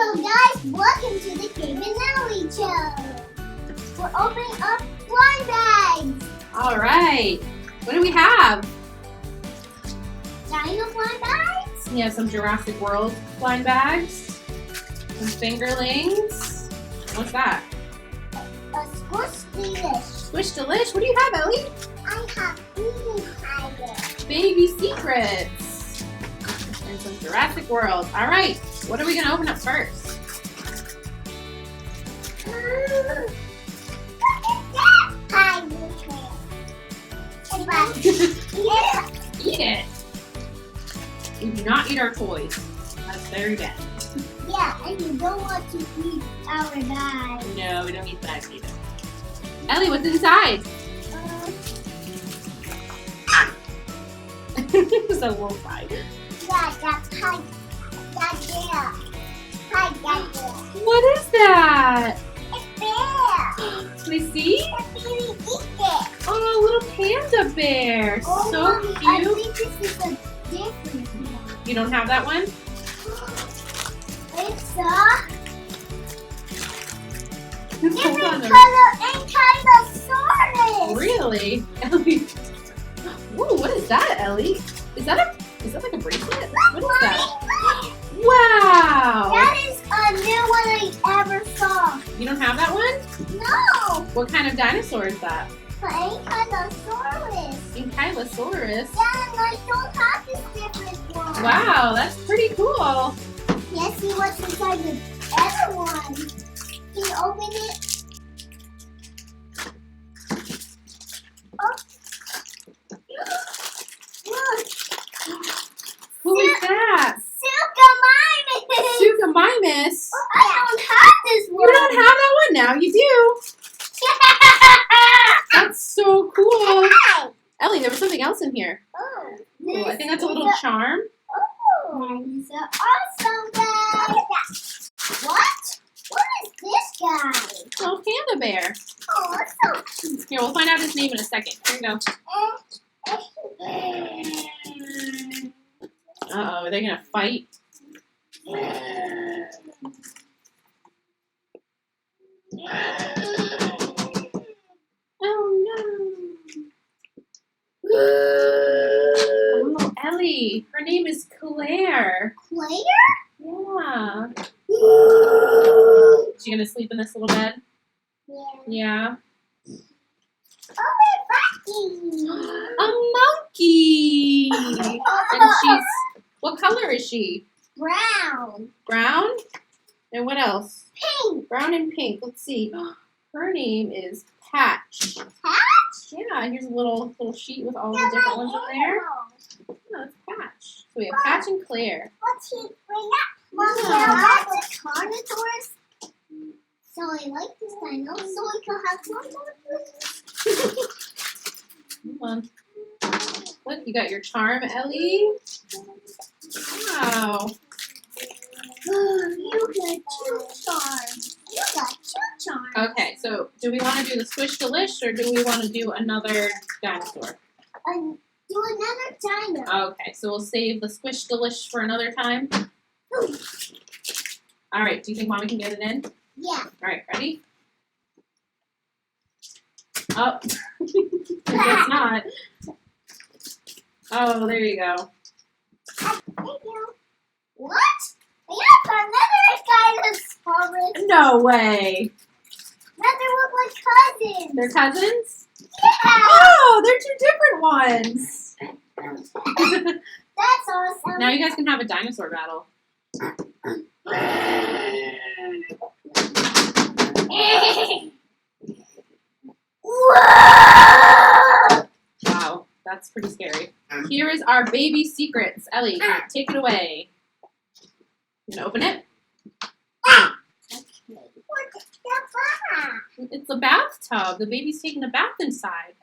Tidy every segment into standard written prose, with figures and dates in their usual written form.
Hello guys, welcome to the Gabe and Ellie show. We're opening up blind bags. All right. What do we have? Dino blind bags. We have some Jurassic World blind bags. Some fingerlings. What's that? A squish delish. Squish Delish. What do you have, Ellie? I have baby tigers. Baby Secrets. And some Jurassic World. All right. What are we going to open up first? Look at that tiger tail. Eat it. We do not eat our toys. That's very bad. Yeah, and you don't want to eat our bags. No, we don't eat bags either. Ellie, what's inside? It's a little tiger. Yeah, that's tiger. That's there. Tiger. What is that? It's there. Can I see? The baby eat it. Oh, a little panda bear. Oh, So Mommy, I cute. think this is a different one. You don't have that one? It's a Hold on. different color and kind of sorted. Really? Ellie. Ooh, what is that, Ellie? Is that like a bracelet? What is that? Wow! That is a new one I ever saw. You don't have that one? No, What kind of dinosaur is that? but any kind of sorted. Ankylosaurus. Yeah, and I don't have this different one. Wow, that's pretty cool. Let's see what's inside the other one. Can you open it? Oh. Look. Who is that? Sukamaimis. Sukamaimis. I don't have this one. You don't have that one now. You do. That's so cool. Ellie, there was something else in here. Oh, Ooh, I think that's a little charm. That is an awesome bag. What? What is this guy? Little panda bear. Oh, it's so cute. Here, we'll find out his name in a second. Here we go. Uh-oh, are they going to fight? Oh, no. Oh, Ellie. Her name is Claire. Claire? Yeah. Is she going to sleep in this little bed? Yeah. Yeah. Oh, A monkey. And she's, what color is she? brown. Brown? And what else? Pink. Brown and pink. Let's see. Her name is Patch. Patch? Yeah, here's a little sheet with all the different ones in there. Oh, it's Patch. So we have Patch and Claire. What's he bring up? Mommy, I like the carnivores. So I like this dino, so I can have one more. Come on. Look, you got your charm, Ellie. Wow. You got two charms. You got two charms. Okay, so do we want to do the Squish Delish or do we want to do another dinosaur? Do another dino. Okay, so we'll save the Squish Delish for another time. All right, do you think Mommy can get it in? Yeah. All right, ready? Oh, I guess not. Oh, there you go. Thank you. What? I have another dinosaur. No way. Another look like cousins. They're cousins? Yeah. Oh, they're two different ones. That's awesome. Now you guys can have a dinosaur battle. Whoa! Wow, that's pretty scary. Here is our baby secrets. Ellie, take it away. You gonna open it? What's the back? It's a bathtub. The baby's taking a bath inside.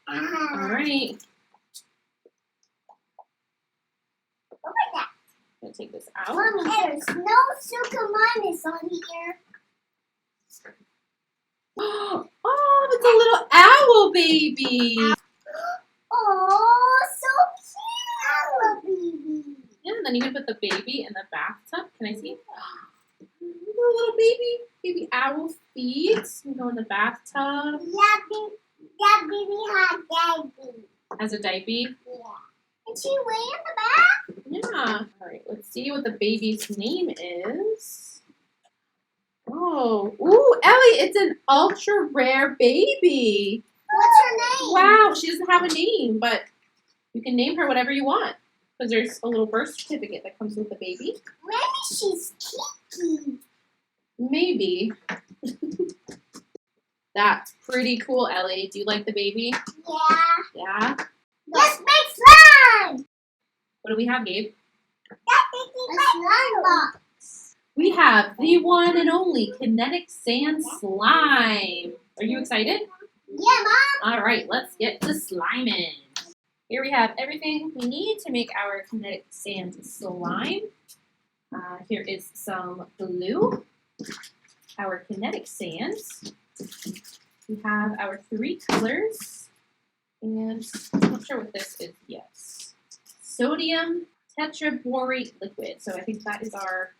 Alright. Look at that. Gonna take this out. Mommy, there's no Sukamaimis on here. Oh, it's a little owl baby. Oh, so cute, baby. Yeah, and then you can put the baby in the bathtub. Can I see? The little baby owl feet. You go in the bathtub. That baby had diabetes. Has a diaper. Yeah. And she lay in the bath? Yeah. All right, let's see what the baby's name is. Oh, ooh, Ellie, it's an ultra rare baby. What's her name? Wow, she doesn't have a name, but you can name her whatever you want. Because there's a little birth certificate that comes with the baby. Maybe she's Kiki. Maybe. That's pretty cool, Ellie. Do you like the baby? Yeah. Yeah? Let's make slime! What do we have, Gabe? A slime box. We have the one and only Kinetic Sand Slime. Are you excited? Yeah, Mom. All right, let's get to sliming. Here we have everything we need to make our Kinetic Sand Slime. Here is some glue, our kinetic sands. We have our 3 colors, and I'm not sure what this is yet. Sodium tetraborate liquid. So I think that is our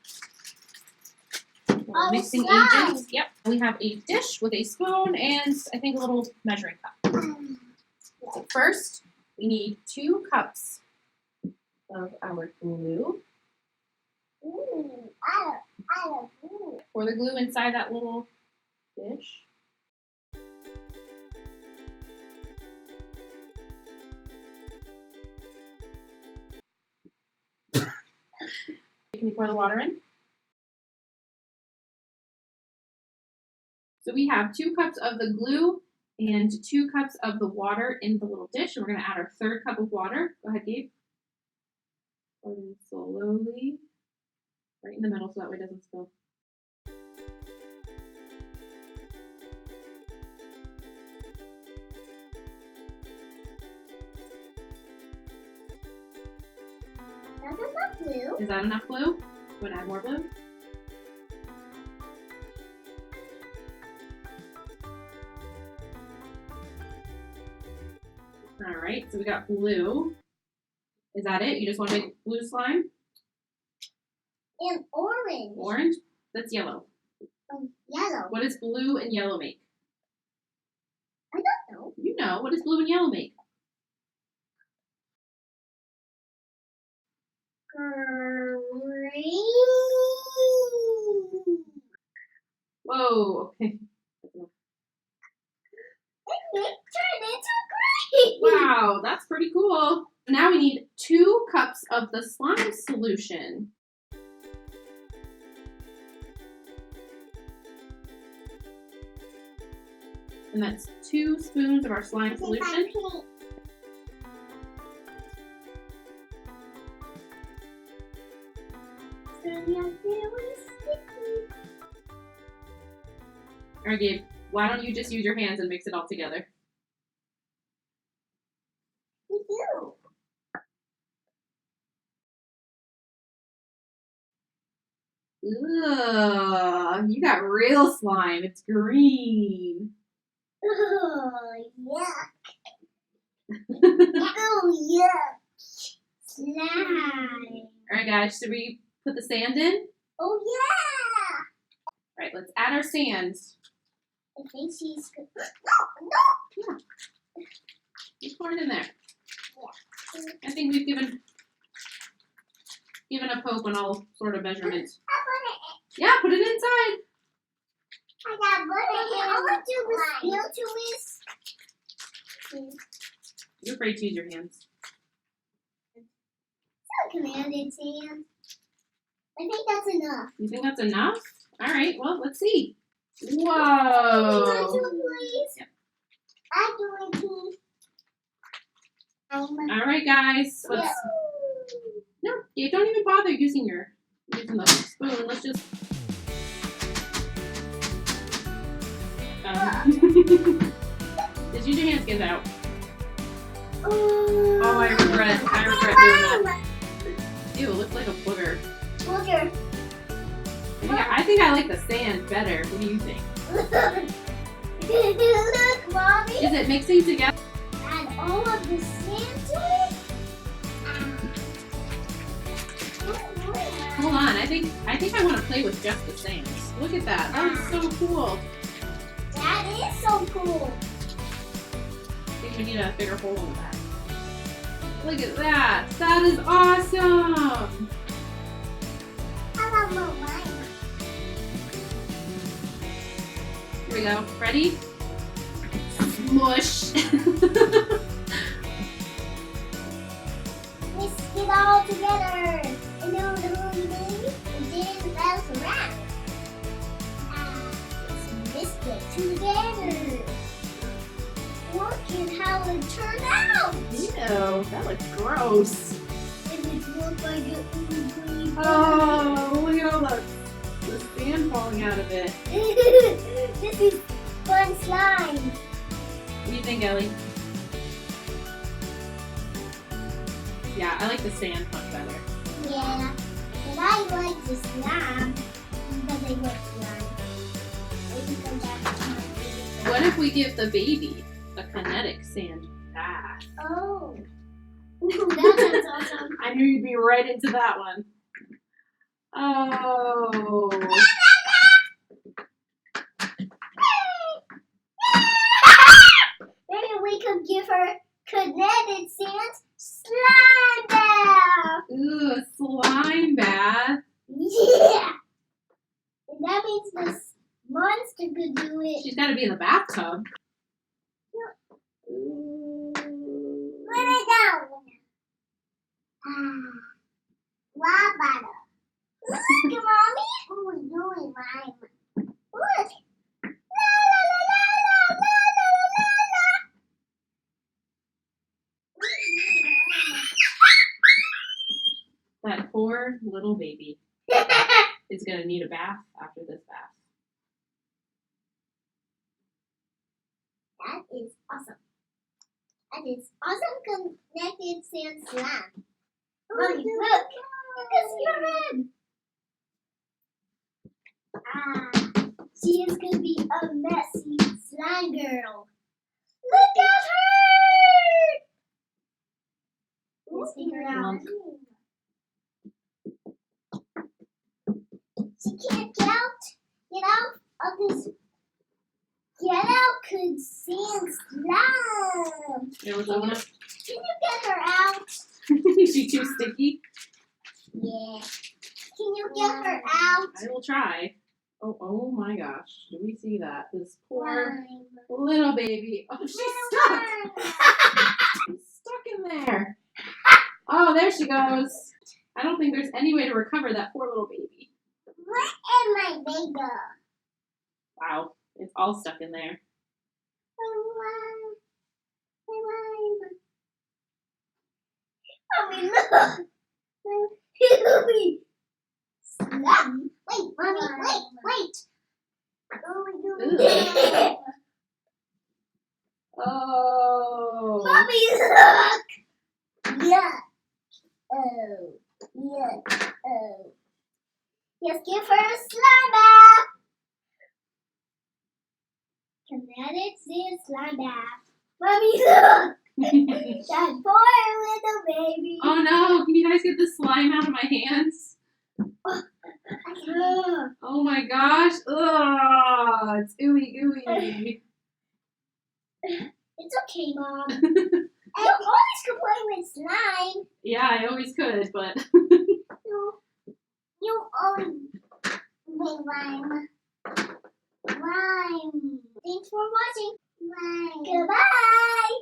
mixing agent. Yep. We have a dish with a spoon and I think a little measuring cup. So first, we need 2 cups of our glue. Ooh, I love glue. Pour the glue inside that little dish. Can you pour the water in? So we have 2 cups of the glue and 2 cups of the water in the little dish. And we're going to add our 3rd cup of water. Go ahead, Gabe. Pour it in slowly. Right in the middle so that way it doesn't spill. That's enough glue. Is that enough glue? Want to add more glue? All right, so we got blue. Is that it? You just want to make blue slime? And orange. Orange? That's yellow. Yellow. What does blue and yellow make? I don't know. You know. What does blue and yellow make? Green. Whoa, okay. It turned into green. Wow, that's pretty cool. Now we need 2 cups of the slime solution. And that's 2 spoons of our slime solution. Alright, Gabe, why don't you just use your hands and mix it all together? We do. Ugh, you got real slime. It's green. Oh, yuck. Oh, yuck. Slime. Alright, guys, should we put the sand in? Oh, yeah. Alright, let's add our sand. I think she's good. No. You pour it in there. Yeah. I think we've given a poke on all sort of measurements. Yeah, put it inside. I got butter. I want to spill to this. You're afraid to use your hands. So commanded sand. I think that's enough. You think that's enough? All right, well, let's see. Whoa. Please. Yep. I'm doing please. All right, guys. Let's. No, you don't even bother using the spoon. Let's just. Just use your hands, get it out. Oh, I regret doing that. Ew, it looks like a booger. Booger. I think I like the sand better. What do you think? Look, Mommy. Is it mixing together? Add all of the sand to it. Hold on, I think I want to play with just the sands. Look at that. That is so cool. That is so cool. I think we need a bigger hole in the back. Look at that. That is awesome. How about more wine? Here we go. Ready? Smush. Let's get all together. And then the little baby didn't bounce around. Let's get together. Look at how it turned out. Ew, that looks gross. It would look like a ooey. Oh, look at all the sand falling out of it. This is fun slime. What do you think, Ellie? Yeah, I like the sand much better. Yeah, but I like the slime because I love slime. Maybe come back to my favorite. What if we give the baby a kinetic sand bath? Oh, ooh, that sounds awesome. I knew you'd be right into that one. Oh. Maybe we could give her kinetic sand slime bath. Ooh, a slime bath. Yeah. And that means this monster could do it. She's got to be in the bathtub. Put it down. Water. Look, Mommy. Oh, we're doing mine. Look. La la la la la la la la la. That poor little baby is going to need a bath after this bath. That is awesome. That is awesome connected sand slime. Mommy, look. Look at your head. She is going to be a messy slime girl. Look at her! Let's figure it out. She can't get out of this. Get out, could sand slime. You know, Can Can you get her out? she too sticky? Yeah. Can you get her out? I will try. Oh my gosh. Do we see that? This poor Slime. little baby. Oh, she's stuck. She's stuck in there. Oh, there she goes. I don't think there's any way to recover that poor little baby. Where am I big go? Wow. It's all stuck in there. Mommy, look. Slime. Wait, Mommy, wait. Oh. Mommy, look. Yeah. Oh. Yeah. Oh. Yes, give her a slime bath. Kinetic sand slime bath. Mommy, look. That poor little baby. Oh no. Can you guys get the slime out of my hands? Oh my gosh. Ugh. It's ooey gooey. It's okay, Mom. I always complain with slime. Yeah, I always could, but. You always make rhyme. Rhyme. Thanks for watching. Bye. Goodbye.